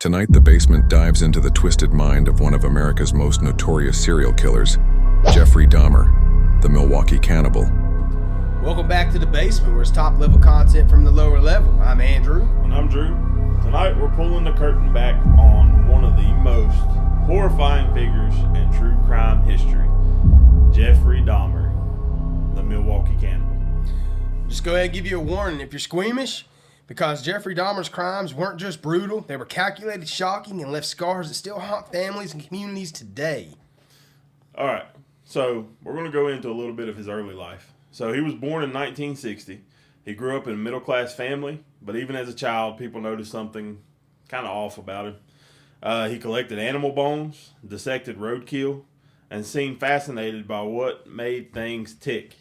Tonight, The Basement dives into the twisted mind of one of America's most notorious serial killers, Jeffrey Dahmer, the Milwaukee Cannibal. Welcome back to The Basement, where it's top-level content from the lower level. I'm Andrew. And I'm Drew. Tonight, we're pulling the curtain back on one of the most horrifying figures in true crime history, Jeffrey Dahmer, the Milwaukee Cannibal. Just go ahead and give you a warning if you're squeamish, because Jeffrey Dahmer's crimes weren't just brutal, they were calculated, shocking, and left scars that still haunt families and communities today. All right, so we're going to go into a little bit of his early life. So he was born in 1960. He grew up in a middle-class family, but even as a child, people noticed something kind of off about him. He collected animal bones, dissected roadkill, and seemed fascinated by what made things tick,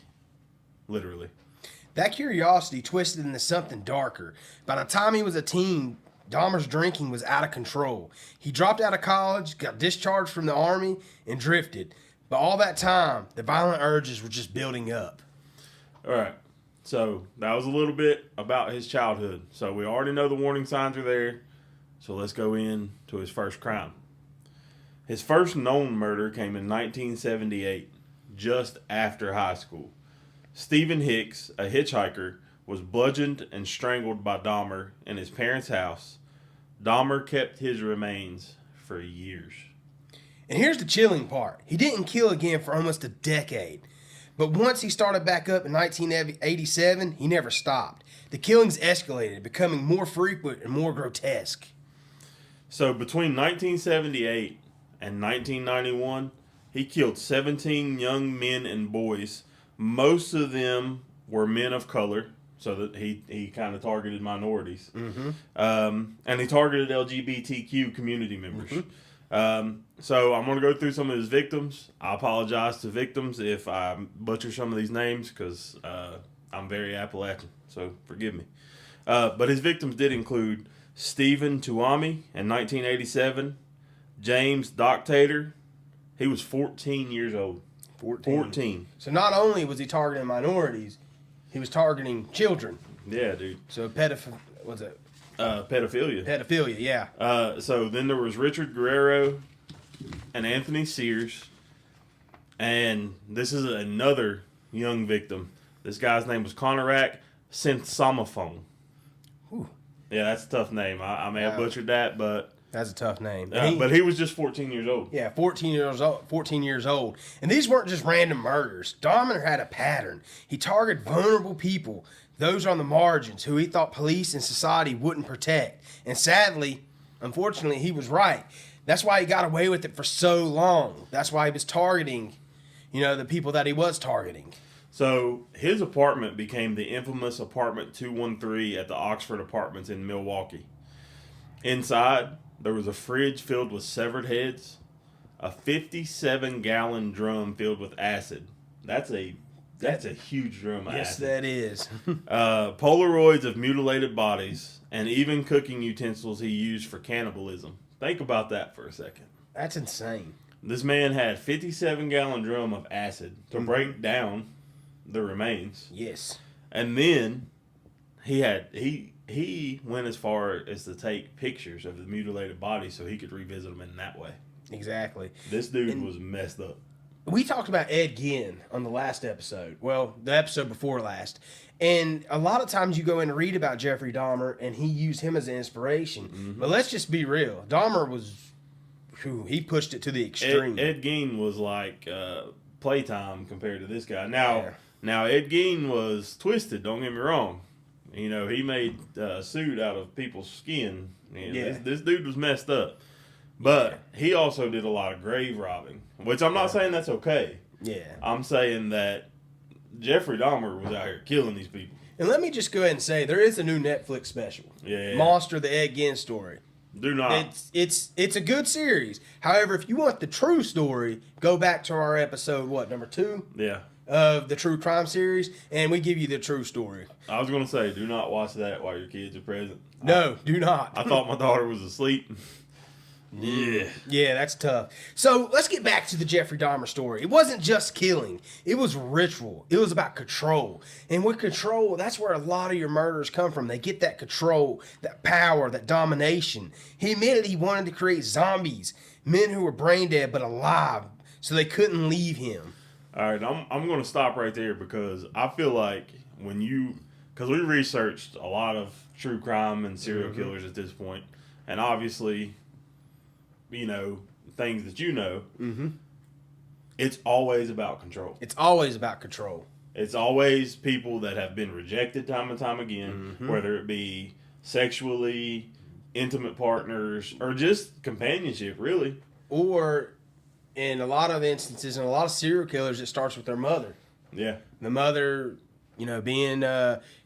literally. That curiosity twisted into something darker. By the time he was a teen, Dahmer's drinking was out of control. He dropped out of college, got discharged from the army, and drifted. But all that time, the violent urges were just building up. All right, so that was a little bit about his childhood. So we already know the warning signs are there. So let's go into his first crime. His first known murder came in 1978, just after high school. Stephen Hicks, a hitchhiker, was bludgeoned and strangled by Dahmer in his parents' house. Dahmer kept his remains for years. And here's the chilling part. He didn't kill again for almost a decade. But once he started back up in 1987, he never stopped. The killings escalated, becoming more frequent and more grotesque. So between 1978 and 1991, he killed 17 young men and boys. Most of them were men of color, so that he kind of targeted minorities. Mm-hmm. And he targeted LGBTQ community members. Mm-hmm. So I'm going to go through some of his victims. I apologize to victims if I butcher some of these names because I'm very Appalachian, so forgive me. But his victims did include Stephen Tuami in 1987, James Doctator. He was 14 years old. 14. So not only was he targeting minorities, he was targeting children. Yeah, dude. So was it? Pedophilia. Pedophilia, yeah. So then there was Richard Guerrero and Anthony Sears. And this is another young victim. This guy's name was Conorak Synthsomophone. Whew. Yeah, that's a tough name. I may have butchered that, but... That's a tough name. But he was just 14 years old. Yeah, 14 years old. And these weren't just random murders. Dahmer had a pattern. He targeted vulnerable people, those on the margins, who he thought police and society wouldn't protect. And sadly, unfortunately, he was right. That's why he got away with it for so long. That's why he was targeting, the people that he was targeting. So his apartment became the infamous Apartment 213 at the Oxford Apartments in Milwaukee. Inside, there was a fridge filled with severed heads, a 57-gallon drum filled with acid. That's a huge drum of acid. Yes, that is. Polaroids of mutilated bodies, and even cooking utensils he used for cannibalism. Think about that for a second. That's insane. This man had 57-gallon drum of acid to break down the remains. Yes. And then he went as far as to take pictures of the mutilated bodies so he could revisit them in that way. Exactly. This dude was messed up. We talked about Ed Gein on the last episode. Well, the episode before last. And a lot of times you go in and read about Jeffrey Dahmer, and he used him as an inspiration. Mm-hmm. But let's just be real. Dahmer he pushed it to the extreme. Ed Gein was like playtime compared to this guy. Now Ed Gein was twisted, don't get me wrong. He made a suit out of people's skin. This dude was messed up. But he also did a lot of grave robbing, which I'm not saying that's okay. Yeah. I'm saying that Jeffrey Dahmer was out here killing these people. And let me just go ahead and say, there is a new Netflix special. Yeah. Monster, the Ed Gein story. Do not. It's a good series. However, if you want the true story, go back to our episode, number 2? Yeah. Of the true crime series, and we give you the true story. I was going to say, do not watch that while your kids are present. No, do not. I thought my daughter was asleep. Yeah, that's tough. So let's get back to the Jeffrey Dahmer story. It wasn't just killing. It was ritual. It was about control. And with control, that's where a lot of your murders come from. They get that control, that power, that domination. He admitted he wanted to create zombies, men who were brain dead but alive, so they couldn't leave him. All right, I'm going to stop right there because I feel like because we researched a lot of true crime and serial killers at this point, and obviously, things that it's always about control. It's always about control. It's always people that have been rejected time and time again, whether it be sexually, intimate partners, or just companionship, really. Or, in a lot of instances, in a lot of serial killers, it starts with their mother. Yeah. The mother, being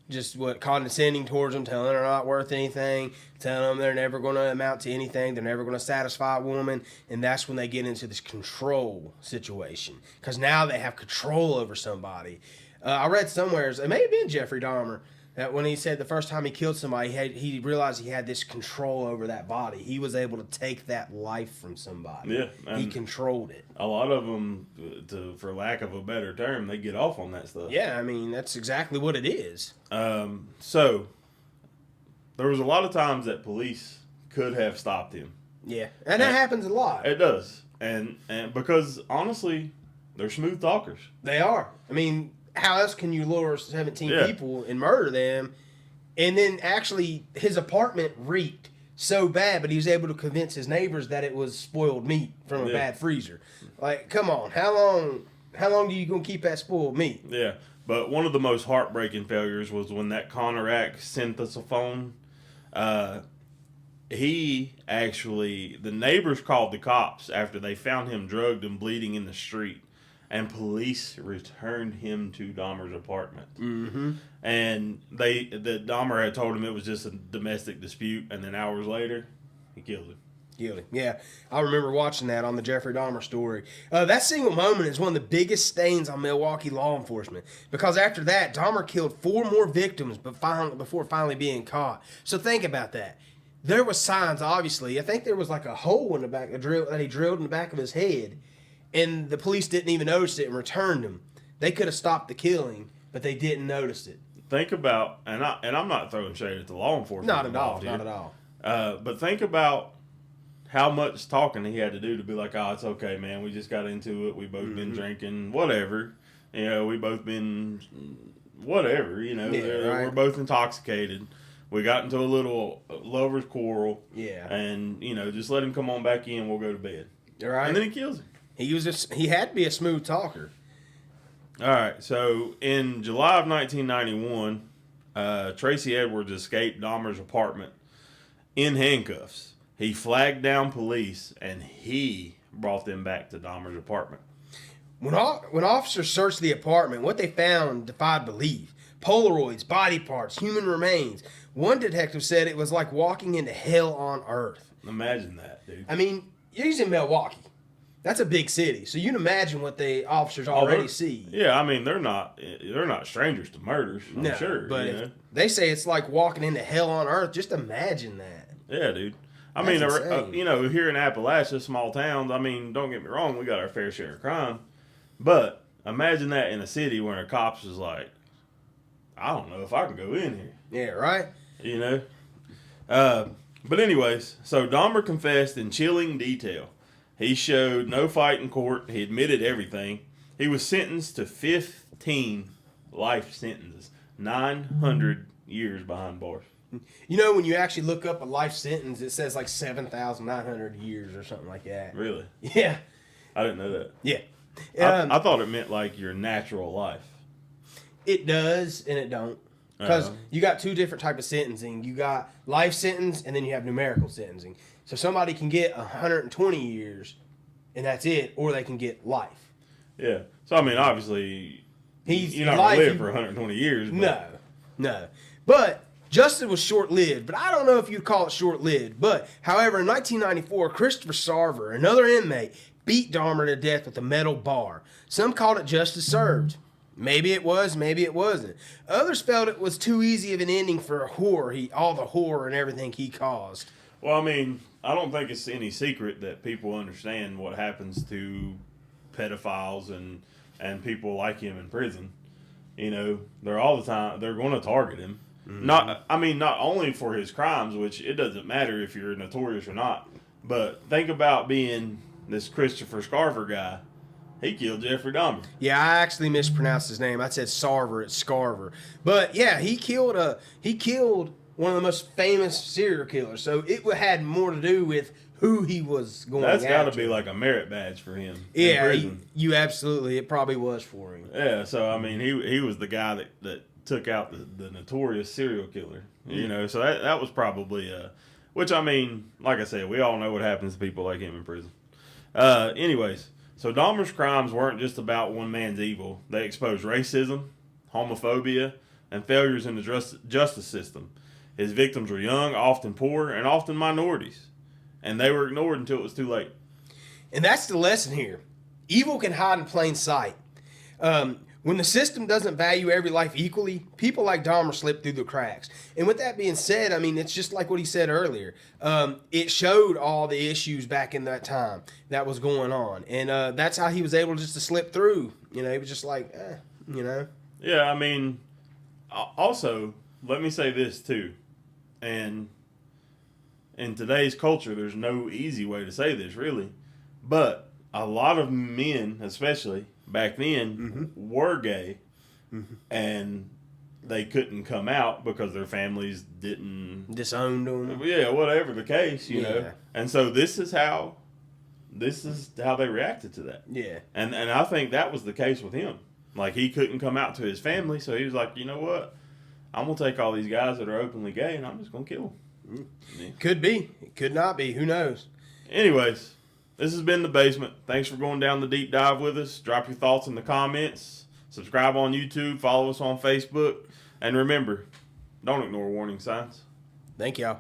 just condescending towards them, telling them they're not worth anything, telling them they're never going to amount to anything, they're never going to satisfy a woman, and that's when they get into this control situation. Because now they have control over somebody. I read somewhere, it may have been Jeffrey Dahmer, that when he said the first time he killed somebody, he realized he had this control over that body. He was able to take that life from somebody. Yeah, he controlled it. A lot of them, for lack of a better term, they get off on that stuff. Yeah, I mean, that's exactly what it is. So, there was a lot of times that police could have stopped him. Yeah, and that happens a lot. It does. And because, honestly, they're smooth talkers. They are. I mean, how else can you lure 17 people and murder them? And then actually, his apartment reeked so bad, but he was able to convince his neighbors that it was spoiled meat from a bad freezer. Like, come on, how long do you gonna keep that spoiled meat? Yeah, but one of the most heartbreaking failures was when that Conorak synthesophone. The neighbors called the cops after they found him drugged and bleeding in the street. And police returned him to Dahmer's apartment. Mm-hmm. And Dahmer had told him it was just a domestic dispute, and then hours later, he killed him. Yeah, I remember watching that on the Jeffrey Dahmer story. That single moment is one of the biggest stains on Milwaukee law enforcement, because after that, Dahmer killed 4 more victims before finally being caught. So think about that. There was signs, obviously. I think there was like a hole in the back, that he drilled in the back of his head. And the police didn't even notice it and returned him. They could have stopped the killing, but they didn't notice it. Think about, and I'm not throwing shade at the law enforcement. Not at all. But think about how much talking he had to do to be like, oh, it's okay, man. We just got into it. We both been drinking, whatever. We both been, whatever. We're both intoxicated. We got into a little lover's quarrel. Yeah. And just let him come on back in. We'll go to bed. All right. And then he kills him. He had to be a smooth talker. All right, so in July of 1991, Tracy Edwards escaped Dahmer's apartment in handcuffs. He flagged down police, and he brought them back to Dahmer's apartment. When officers searched the apartment, what they found defied belief. Polaroids, body parts, human remains. One detective said it was like walking into hell on earth. Imagine that, dude. I mean, he's in Milwaukee. That's a big city, so you can imagine what the officers already see. Yeah, I mean they're not strangers to murders. I'm sure, but if they say it's like walking into hell on earth. Just imagine that. Yeah, dude. I mean, here in Appalachia, small towns. I mean, don't get me wrong, we got our fair share of crime, but imagine that in a city where a cops is like, I don't know if I can go in here. Yeah, right. But anyways, so Dahmer confessed in chilling detail. He showed no fight in court. He admitted everything. He was sentenced to 15 life sentences, 900 years behind bars. When you actually look up a life sentence, it says like 7,900 years or something like that. Really? Yeah. I didn't know that. Yeah. I thought it meant like your natural life. It does and it don't. Because you got 2 different types of sentencing. You got life sentence and then you have numerical sentencing. So somebody can get 120 years and that's it, or they can get life. Yeah. So, I mean, obviously, you're not going to live for 120 years. But. No. But justice was short-lived, but I don't know if you'd call it short-lived. But, however, in 1994, Christopher Sarver, another inmate, beat Dahmer to death with a metal bar. Some called it justice served. Maybe it was, maybe it wasn't. Others felt it was too easy of an ending for all the horror and everything he caused. Well, I mean, I don't think it's any secret that people understand what happens to pedophiles and people like him in prison. You know, they're all the time they're going to target him. Mm-hmm. Not only for his crimes, which it doesn't matter if you're notorious or not, but think about being this Christopher Scarver guy. He killed Jeffrey Dahmer. Yeah, I actually mispronounced his name. I said Sarver, it's Scarver. But yeah, he killed one of the most famous serial killers. So it had more to do with who he was going after. That's got to be like a merit badge for him. Yeah, you absolutely. It probably was for him. Yeah, so I mean, he was the guy that took out the notorious serial killer. You know, so that was probably which I mean, like I said, we all know what happens to people like him in prison. Anyways. So Dahmer's crimes weren't just about one man's evil. They exposed racism, homophobia, and failures in the justice system. His victims were young, often poor, and often minorities. And they were ignored until it was too late. And that's the lesson here. Evil can hide in plain sight. When the system doesn't value every life equally, people like Dahmer slip through the cracks. And with that being said, I mean, it's just like what he said earlier. It showed all the issues back in that time that was going on. And that's how he was able just to slip through. You know, he was just like, you know. Yeah, I mean, also, let me say this too. And in today's culture, there's no easy way to say this, really. But a lot of men, especially back then, were gay, and they couldn't come out because their families didn't disowned them. Yeah, whatever the case, you know. And so this is how they reacted to that. Yeah, and I think that was the case with him. Like, he couldn't come out to his family, so he was like, you know what, I'm gonna take all these guys that are openly gay, and I'm just gonna kill them. Yeah. Could be, it could not be. Who knows? Anyways. This has been The Basement. Thanks for going down the deep dive with us. Drop your thoughts in the comments. Subscribe on YouTube. Follow us on Facebook. And remember, don't ignore warning signs. Thank y'all.